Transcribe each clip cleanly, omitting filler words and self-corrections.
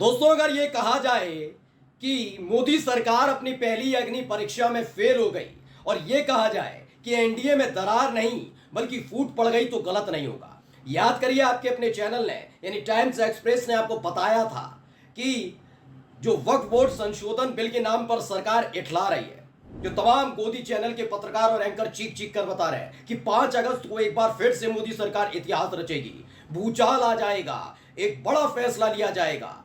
दोस्तों, अगर ये कहा जाए कि मोदी सरकार अपनी पहली अग्नि परीक्षा में फेल हो गई और ये कहा जाए कि एनडीए में दरार नहीं बल्कि फूट पड़ गई तो गलत नहीं होगा। याद करिए, आपके अपने चैनल ने यानी टाइम्स एक्सप्रेस ने आपको बताया था कि जो वक्फ बोर्ड संशोधन बिल के नाम पर सरकार इठला रही है, जो तमाम गोदी चैनल के पत्रकार और एंकर चीख चीख कर बता रहे हैं कि 5 अगस्त को एक बार फिर से मोदी सरकार इतिहास रचेगी, भूचाल आ जाएगा, एक बड़ा फैसला लिया जाएगा।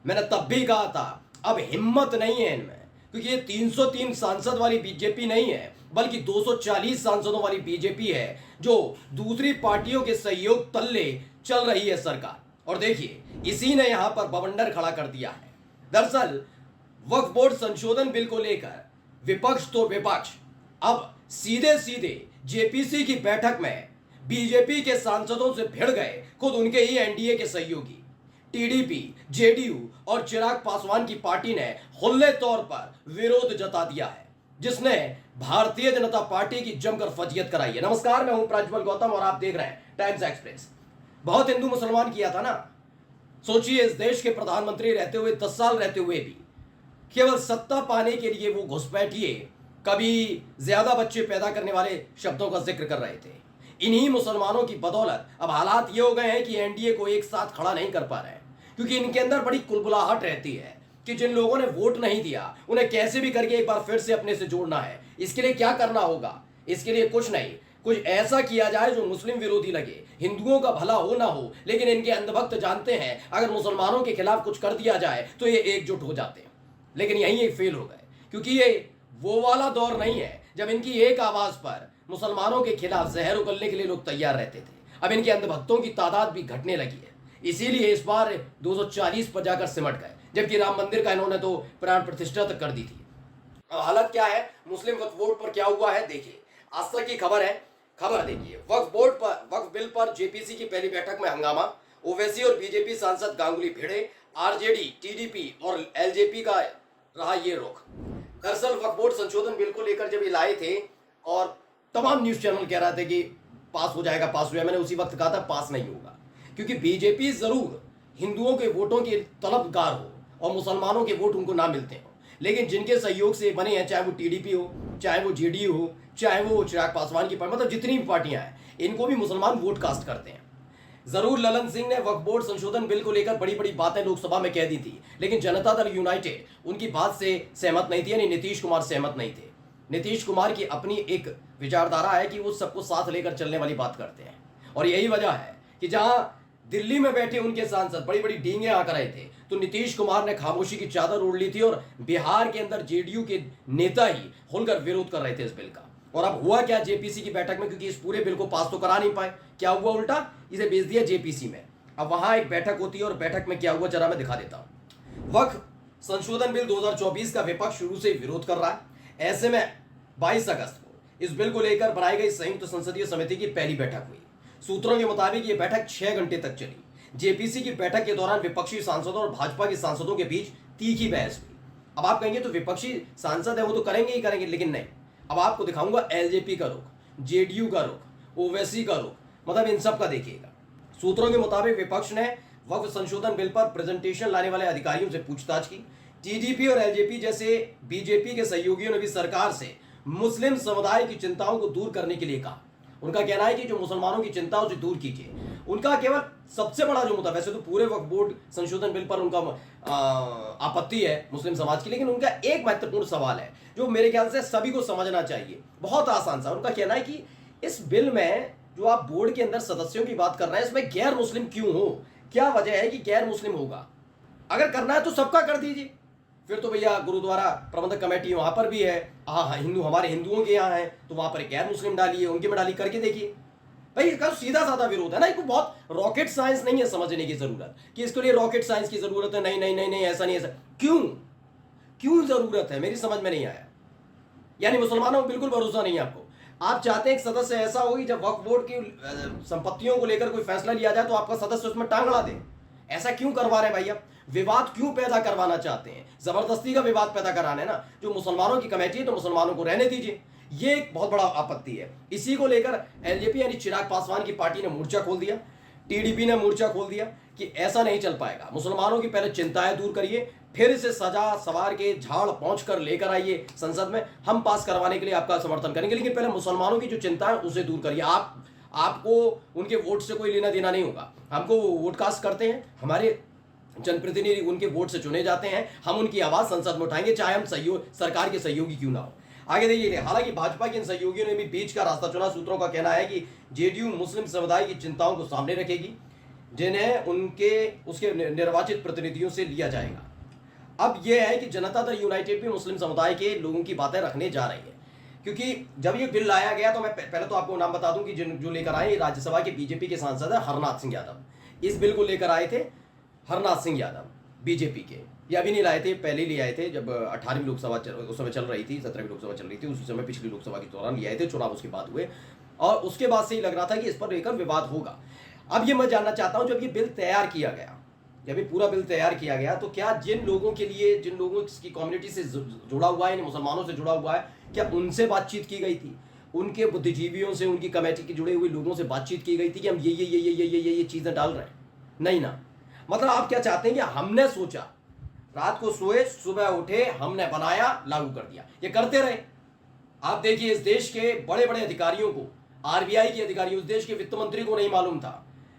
मैंने तब भी कहा था, अब हिम्मत नहीं है इनमें, क्योंकि ये 303 सांसद वाली बीजेपी नहीं है बल्कि 240 सांसदों वाली बीजेपी है, जो दूसरी पार्टियों के सहयोग तल्ले चल रही है सरकार। और देखिए, इसी ने यहां पर बवंडर खड़ा कर दिया है। दरअसल वक्फ बोर्ड संशोधन बिल को लेकर विपक्ष तो विपक्ष अब सीधे सीधे जेपीसी की बैठक में बीजेपी के सांसदों से भिड़ गए, खुद उनके ही एनडीए के सहयोगी टीडीपी, जेडीयू और चिराग पासवान की पार्टी ने खुले तौर पर विरोध जता दिया है, जिसने भारतीय जनता पार्टी की जमकर फजीयत कराई है। नमस्कार, मैं हूं प्रज्वल गौतम और आप देख रहे हैं टाइम्स एक्सप्रेस। बहुत हिंदू मुसलमान किया था ना। सोचिए, इस देश के प्रधानमंत्री रहते हुए 10 साल रहते हुए भी केवल सत्ता पाने के लिए वो घुसपैठिए कभी ज्यादा बच्चे पैदा करने वाले शब्दों का जिक्र कर रहे थे। इन्हीं मुसलमानों की बदौलत अब हालात ये हो गए हैं कि एनडीए को एक साथ खड़ा नहीं कर पा रहे हैं, क्योंकि इनके अंदर बड़ी कुलबुलाहट रहती है कि जिन लोगों ने वोट नहीं दिया उन्हें कैसे भी करके एक बार फिर से अपने से जोड़ना है। इसके लिए क्या करना होगा? इसके लिए कुछ नहीं, कुछ ऐसा किया जाए जो मुस्लिम विरोधी लगे, हिंदुओं का भला हो ना हो, लेकिन इनके अंधभक्त जानते हैं अगर मुसलमानों के खिलाफ कुछ कर दिया जाए तो ये एकजुट हो जाते हैं। लेकिन यहीं ये फेल हो गए, क्योंकि ये वो वाला दौर नहीं है जब इनकी एक आवाज पर मुसलमानों के खिलाफ जहर उगलने के लिए लोग तैयार रहते थे। अब इनके अंधभक्तों की तादाद भी घटने लगी है, इसीलिए इस बार 240 पर जाकर सिमट गए, जबकि राम मंदिर का इन्होंने तो प्राण प्रतिष्ठा तक कर दी थी। अब हालत क्या है, मुस्लिम वक्फ बोर्ड पर क्या हुआ है, देखिए। आज तक की खबर है, खबर देखिए। वक्फ बिल पर जेपीसी की पहली बैठक में हंगामा, ओवैसी और बीजेपी सांसद गांगुली भिड़े, आरजेडी, टीडीपी और एलजेपी का रहा ये रुख। दरअसल वक्फ बोर्ड संशोधन बिल को लेकर जब ये लाए थे और तमाम न्यूज चैनल कह रहे थे कि पास हो जाएगा, पास हो जाएगा, मैंने उसी वक्त कहा था पास नहीं होगा, क्योंकि बीजेपी जरूर हिंदुओं के वोटों की तलबगार हो और मुसलमानों के वोट उनको ना मिलते हो, लेकिन जिनके सहयोग से बने हैं, चाहे वो टीडीपी हो, चाहे वो जेडीयू हो, चाहे वो चिराग पासवान की पार्टी, मतलब जितनी भी पार्टियां हैं, इनको भी मुसलमान वोट कास्ट करते हैं। जरूर ललन सिंह ने वक्फ बोर्ड संशोधन बिल को लेकर बड़ी बड़ी बातें लोकसभा में कह दी थी, लेकिन जनता दल यूनाइटेड उनकी बात से सहमत नहीं थी, यानी नीतीश कुमार सहमत नहीं थे। नीतीश कुमार की अपनी एक विचारधारा है कि वो सबको साथ लेकर चलने वाली बात करते हैं, और यही वजह है कि जहां दिल्ली में बैठे उनके सांसद बड़ी बड़ी डींगे आकर रहे थे, तो नीतीश कुमार ने खामोशी की चादर ओढ़ ली थी और बिहार के अंदर जेडीयू के नेता ही खुलकर विरोध कर रहे थे इस बिल का। और अब हुआ क्या जेपीसी की बैठक में, क्योंकि इस पूरे बिल को पास तो करा नहीं पाए, क्या हुआ, उल्टा इसे भेज दिया जेपीसी में। अब वहां एक बैठक होती है और बैठक में क्या हुआ जरा मैं दिखा देता हूं। वक्फ संशोधन बिल 2024 का विपक्ष शुरू से विरोध कर रहा है। ऐसे में 22 अगस्त को इस बिल को लेकर बनाई गई संयुक्त संसदीय समिति की पहली बैठक हुई। सूत्रों के मुताबिक ये बैठक 6 घंटे तक चली। जेपीसी की बैठक के दौरान विपक्षी सांसदों और भाजपा के सांसदों के बीच तीखी बहस हुई। अब आप कहेंगे तो विपक्षी सांसद है वो तो करेंगे ही करेंगे, लेकिन नहीं। अब आपको दिखाऊंगा एलजेपी का रुख, जेडीयू का रुख, ओवैसी का रुख, मतलब इन सब का देखिएगा। सूत्रों के मुताबिक विपक्ष ने वक्फ संशोधन बिल पर प्रेजेंटेशन लाने वाले अधिकारियों से पूछताछ की। टीडीपी और एलजेपी जैसे बीजेपी के सहयोगियों ने भी सरकार से मुस्लिम समुदाय की चिंताओं को दूर करने के लिए कहा। उनका कहना है कि जो मुसलमानों की चिंताओं से दूर कीजिए। उनका केवल सबसे बड़ा जो मुद्दा, वैसे तो पूरे वक्फ बोर्ड संशोधन बिल पर उनका आपत्ति है मुस्लिम समाज की, लेकिन उनका एक महत्वपूर्ण सवाल है जो मेरे ख्याल से सभी को समझना चाहिए, बहुत आसान सा। उनका कहना है कि इस बिल में जो आप बोर्ड के अंदर सदस्यों की बात कर रहे हैं, इसमें गैर मुस्लिम क्यों हो, क्या वजह है कि गैर मुस्लिम होगा? अगर करना है तो सबका कर दीजिए, फिर तो भैया गुरुद्वारा प्रबंधक कमेटी वहां पर भी है, हिंदू हमारे हिंदुओं के यहाँ है, तो वहां पर गैर मुस्लिम डालिए, उनके में डाली, करके देखिए। भाई इसका सीधा साधा विरोध है ना, इसको बहुत रॉकेट साइंस नहीं है समझने की जरूरत कि इसके लिए रॉकेट साइंस की जरूरत है। नहीं नहीं नहीं नहीं, ऐसा नहीं, ऐसा क्यों जरूरत है, मेरी समझ में नहीं आया। यानी मुसलमानों को बिल्कुल भरोसा नहीं है आपको। आप चाहते हैं एक सदस्य ऐसा हो कि जब वक्फ बोर्ड की संपत्तियों को लेकर कोई फैसला लिया जाए तो आपका सदस्य उसमें टांग अड़ा दे। ऐसा क्यों करवा रहे हैं भैया? विवाद क्यों पैदा करवाना चाहते हैं? जबरदस्ती का विवाद पैदा कराना है ना। जो मुसलमानों की कमेटी है तो मुसलमानों को रहने दीजिए, ये एक बहुत बड़ा आपत्ति है। इसी को लेकर एलजेपी यानी चिराग पासवान की पार्टी ने मोर्चा खोल दिया, टीडीपी ने मोर्चा खोल दिया। कि ऐसा नहीं चल पाएगा। मुसलमानों की पहले चिंताएं दूर करिए, फिर इसे सजा सवार के झाड़ पहुंच कर लेकर आइए संसद में, हम पास करवाने के लिए आपका समर्थन करेंगे। लेकिन पहले मुसलमानों की जो चिंता है उसे दूर करिए। आपको उनके वोट से कोई लेना देना नहीं होगा। हमको वोट कास्ट करते हैं, हमारे जनप्रतिनिधि उनके वोट से चुने जाते हैं, हम उनकी आवाज संसद में उठाएंगे, चाहे हम सरकार के सहयोगी क्यों ना हो। आगे देखिए, हालांकि भाजपा के इन सहयोगियों ने भी बीच का रास्ता चुना। सूत्रों का कहना है कि जेडीयू मुस्लिम समुदाय की चिंताओं को सामने रखेगी, जिन्हें उसके निर्वाचित प्रतिनिधियों से लिया जाएगा। अब यह है कि जनता दल यूनाइटेड भी मुस्लिम समुदाय के लोगों की बातें रखने जा रही है, क्योंकि जब ये बिल लाया गया तो मैं पहले तो आपको नाम बता दूं कि जो लेकर आए राज्यसभा के बीजेपी के सांसद है हरनाथ सिंह यादव। इस बिल को लेकर आए थे हरनाथ सिंह यादव बीजेपी के। ये अभी नहीं लाए थे, पहले ले आए थे जब 18वीं लोकसभा उस समय चल रही थी, 17वीं लोकसभा चल रही थी, उस समय पिछली लोकसभा के दौरान ले आए थे, चुनाव उसके बाद हुए, और उसके बाद से ही लग रहा था कि इस पर लेकर विवाद होगा। अब ये मैं जानना चाहता हूं, जब ये बिल तैयार किया गया, जब ये पूरा बिल तैयार किया गया, तो क्या जिन लोगों की कम्युनिटी से जुड़ा हुआ है, मुसलमानों से जुड़ा हुआ है, क्या उनसे बातचीत की गई थी? उनके बुद्धिजीवियों से, उनकी कमेटी के जुड़े हुए लोगों से बातचीत की गई थी कि हम ये चीजें डाल रहे हैं? नहीं ना। मतलब आप क्या चाहते हैं कि हमने सोचा, रात को सोए, सुबह उठे, हमने बनाया, लागू कर दिया, ये करते रहे। आप देखिए, इस देश के बड़े बड़े अधिकारियों को, आरबीआई के अधिकारियों, इस देश के वित्त मंत्री को नहीं मालूम था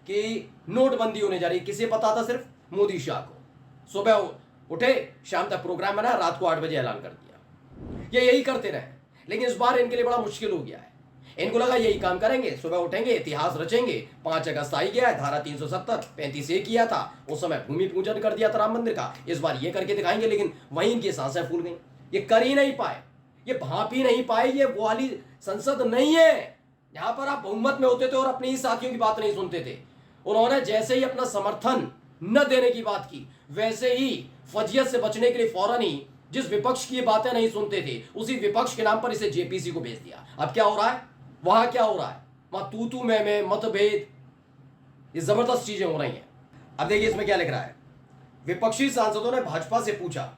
कि नोटबंदी होने जा रही है। किसे पता था? सिर्फ मोदी शाह को। सुबह उठे, शाम तक प्रोग्राम बना, रात को 8 बजे ऐलान कर दिया। ये यही करते रहे, लेकिन इस बार इनके लिए बड़ा मुश्किल हो गया है। इनको लगा यही काम करेंगे, सुबह उठेंगे, इतिहास रचेंगे। 5 अगस्त आई गया है, धारा 370 35 किया था, उस समय भूमि पूजन कर दिया था राम मंदिर का, इस बार ये करके दिखाएंगे। लेकिन वहीं इनकी सांसें फूल गई, ये कर ही नहीं पाए, ये भाप ही नहीं पाए। ये वो वाली संसद नहीं है जहां पर आप बहुमत में होते थे और अपने ही साथियों की बात नहीं सुनते थे। उन्होंने जैसे ही अपना समर्थन न देने की बात की, वैसे ही फजियत से बचने के लिए फौरन ही जिस विपक्ष की ये बातें नहीं सुनते थे, उसी विपक्ष के नाम पर इसे जेपीसी को भेज दिया। अब क्या हो रहा है वहां? क्या हो रहा है वहां? तू मैं मतभेद, ये जबरदस्त चीजें हो रही हैं। अब देखिए इसमें क्या लिख रहा है। विपक्षी सांसदों ने भाजपा से पूछा,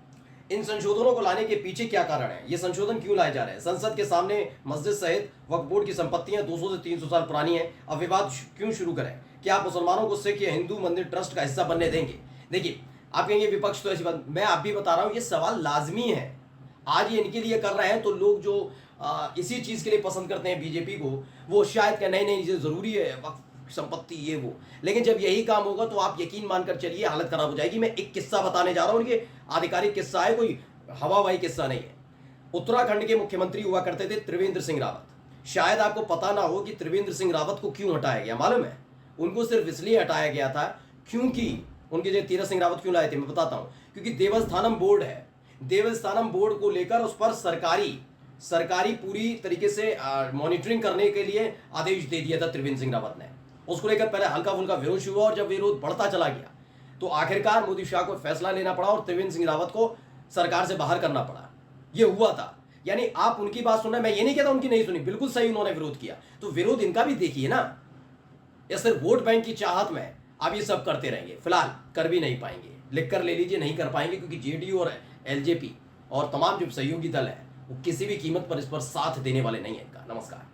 इन संशोधनों को लाने के पीछे क्या कारण है? ये संशोधन क्यों लाए जा रहे हैं? संसद के सामने मस्जिद सहित वक्फ बोर्ड की संपत्तियां 200 से 300 साल पुरानी है, अब विवाद क्यों शुरू करें? क्या आप मुसलमानों को सिख या हिंदू मंदिर ट्रस्ट का हिस्सा बनने देंगे? देखिए, आप कहेंगे विपक्ष तो ऐसी बात, मैं आप भी बता रहा हूं, ये सवाल लाजमी है। आज ये इनके लिए कर रहे हैं, तो लोग जो इसी चीज के लिए पसंद करते हैं बीजेपी को, वो शायद क्या नहीं ये जरूरी है वक्फ संपत्ति ये वो। लेकिन जब यही काम होगा तो आप यकीन मानकर चलिए हालत खराब हो जाएगी। मैं एक किस्सा बताने जा रहा हूं, उनके आधिकारिक किस्सा है, कोई हवाबाई किस्सा नहीं है। उत्तराखंड के मुख्यमंत्री हुआ करते थे त्रिवेंद्र सिंह रावत। शायद आपको पता ना हो कि त्रिवेंद्र सिंह रावत को क्यों हटाया गया, मालूम है? उनको सिर्फ इसलिए हटाया गया था क्योंकि उनके जो तीरथ सिंह रावत क्यों लाए थे मैं बताता हूं। क्योंकि देवस्थानम बोर्ड है, देवस्थानम बोर्ड को लेकर उस पर सरकारी पूरी तरीके से मॉनिटरिंग करने के लिए आदेश दे दिया था त्रिवेंद्र सिंह रावत ने। उसको लेकर पहले हल्का फुल्का विरोध शुरू हुआ, और जब विरोध बढ़ता चला गया तो आखिरकार मोदी शाह को फैसला लेना पड़ा और त्रिवेंद्र सिंह रावत को सरकार से बाहर करना पड़ा। ये हुआ था। यानी आप उनकी बात सुन रहे, मैं ये नहीं कहता उनकी नहीं सुनी, बिल्कुल सही उन्होंने विरोध किया, तो विरोध इनका भी देखिए ना। या सिर्फ वोट बैंक की चाहत में आप ये सब करते रहेंगे? फिलहाल कर भी नहीं पाएंगे, लिख कर ले लीजिए, नहीं कर पाएंगे, क्योंकि जेडीयू और एलजेपी और तमाम जो सहयोगी दल है वो किसी भी कीमत पर इस पर साथ देने वाले नहीं है इनका। नमस्कार।